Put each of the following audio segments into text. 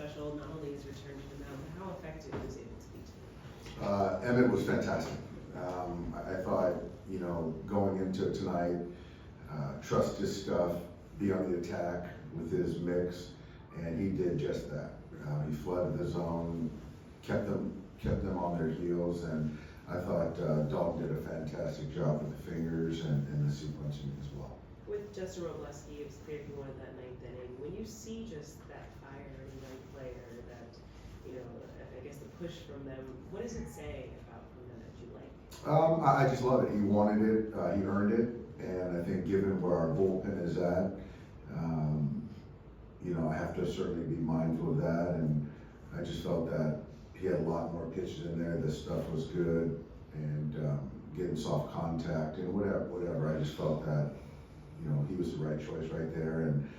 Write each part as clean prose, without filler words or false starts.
special, not only his return to the mound, but how effective he was able to be tonight? Emmett was fantastic. I thought, going into it tonight, trust his stuff, be on the attack with his mix, and he did just that. He flooded the zone, kept them on their heels, and I thought Dalton did a fantastic job with the fingers and the sequencing as well. With Justin Robleski, it was clear he wanted that ninth inning. When you see just that fire in a young player, that, I guess the push from them, what does it say about him that you like? I just love it. He wanted it, he earned it, and I think given where our bullpen is at, I have to certainly be mindful of that, and I just felt that he had a lot more pitches in there. The stuff was good, and getting soft contact and whatever. I just felt that, he was the right choice right there, and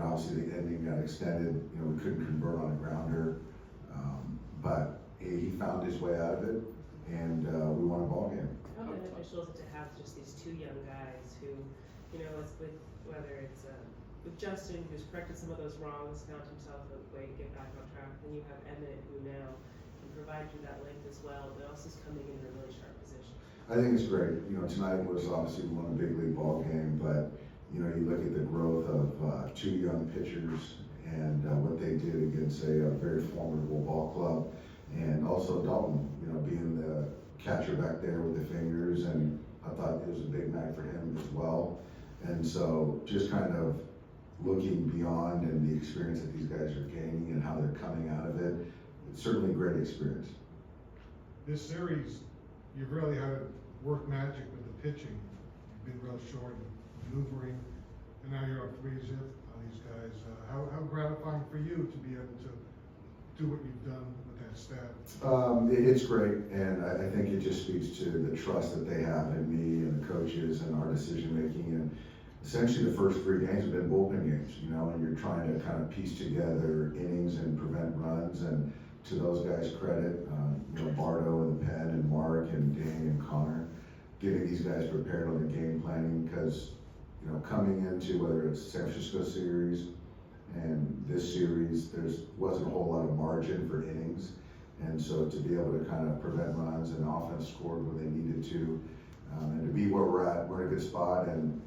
obviously the ending got extended. We couldn't convert on a grounder, but he found his way out of it, and we won a ball game. How beneficial is it to have just these two young guys who, it's with whether it's with Justin, who's corrected some of those wrongs, found himself a way to get back on track. Then you have Emmett, who now can provide you that length as well, but also is coming in a really sharp position. I think it's great. Tonight was obviously one big league ball game, but you look at the growth of two young pitchers and what they did against a very formidable ball club, and also Dalton, being the catcher back there with the fingers, and I thought it was a big night for him as well. And so just kind of looking beyond and the experience that these guys are gaining and how they're coming out of it, it's certainly a great experience. This series, you've really had to work magic with the pitching. You've been real short and maneuvering, and now you're up 3-0 on these guys. How gratifying for you to be able to do what you've done with that staff? It's great, and I think it just speaks to the trust that they have in me and the coaches and our decision making. And essentially the first 3 games have been bullpen games, and you're trying to kind of piece together innings and prevent runs. And to those guys' credit, Bardo and the pen and Mark and Danny and Connor, getting these guys prepared on the game planning, because coming into whether it's San Francisco series and this series, wasn't a whole lot of margin for innings, and so to be able to kind of prevent runs and offense scored when they needed to, and to be where we're at, we're in a good spot, and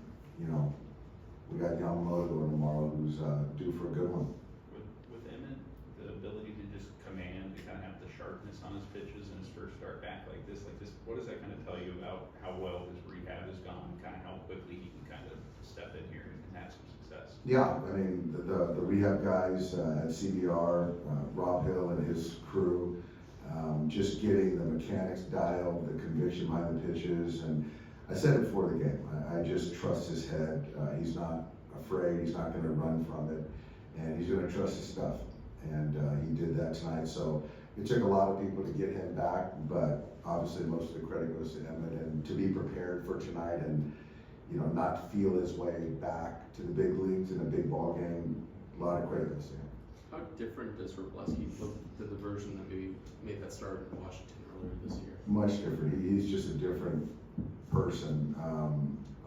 we got Yamamoto tomorrow who's due for a good one. With Emmett, the ability to just command, to kind of have the sharpness on his pitches in his first start back like this, what does that kind of tell you about how well his rehab has gone, kind of how quickly he can kind of step in here and have some success? Yeah, I mean, the rehab guys at CBR, Rob Hill and his crew, just getting the mechanics dialed, the conviction behind the pitches, and I said it before the game, I just trust his head. He's not afraid, he's not going to run from it, and he's going to trust his stuff, and he did that tonight. So it took a lot of people to get him back, but obviously most of the credit goes to Emmett, and to be prepared for tonight and not feel his way back to the big leagues in a big ball game, a lot of credit goes to him. How different does Robleski look to the version that maybe made that start in Washington earlier this year? Much different. He's just a different person.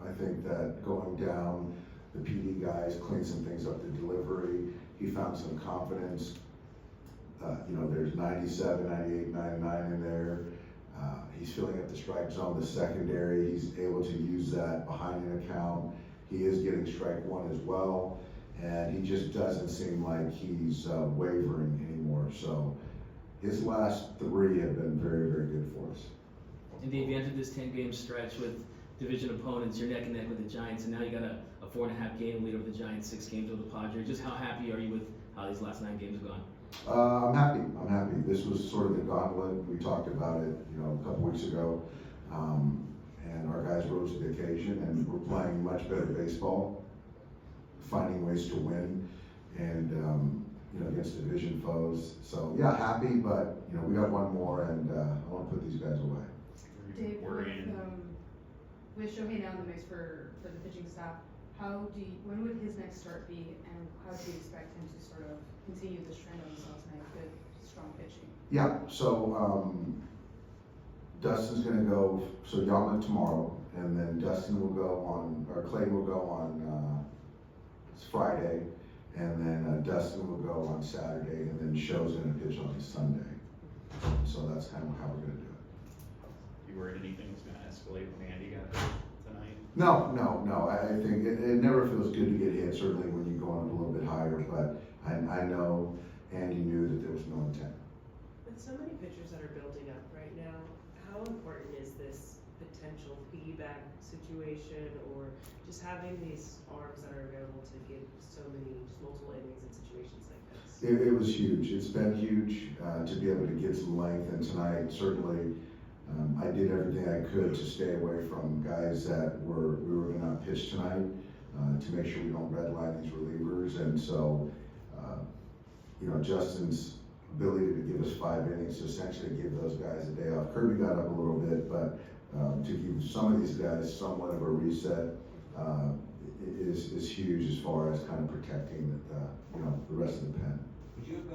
I think that going down, the PD guys cleaned some things up, the delivery. He found some confidence. There's 97, 98, 99 in there. He's filling up the strike zone, the secondary. He's able to use that behind an account. He is getting strike one as well, and he just doesn't seem like he's wavering anymore. So his last 3 have been very, very good for us. And Dave, you entered this 10-game stretch with division opponents, you're neck and neck with the Giants, and now you got a 4.5 game lead over the Giants, 6 games over the Padres. Just how happy are you with how these last 9 games have gone? I'm happy. This was sort of the gauntlet. We talked about it, a couple weeks ago, and our guys rose to the occasion, and we're playing much better baseball, finding ways to win, and against division foes. So yeah, happy, but we got one more, and I want to put these guys away. Dave, with Shohei now in the mix for the pitching staff, when would his next start be, and how do you expect him to sort of continue this trend on his last night, good, strong pitching? Yeah, so Dustin's going to go, so Yama tomorrow, and then Dustin will go on, or Clay will go on it's Friday, And then Dustin will go on Saturday, and then Show's gonna pitch on Sunday. So that's kind of how we're gonna do it. You worried anything was gonna escalate when Andy got hurt tonight? No. I think it never feels good to get hit, certainly when you go on a little bit higher, but I know Andy knew that there was no intent. With so many pitchers that are building up right now, how important is this potential piggyback situation, or just having these arms that are available to give so many, just multiple innings in situations like this? It was huge. It's been huge to be able to get some length, and tonight certainly I did everything I could to stay away from guys that we were gonna pitch tonight to make sure we don't redline these relievers. And so, Justin's ability to give us 5 innings to essentially give those guys a day off. Kirby got up a little bit, but to give some of these guys somewhat of a reset is huge as far as kind of protecting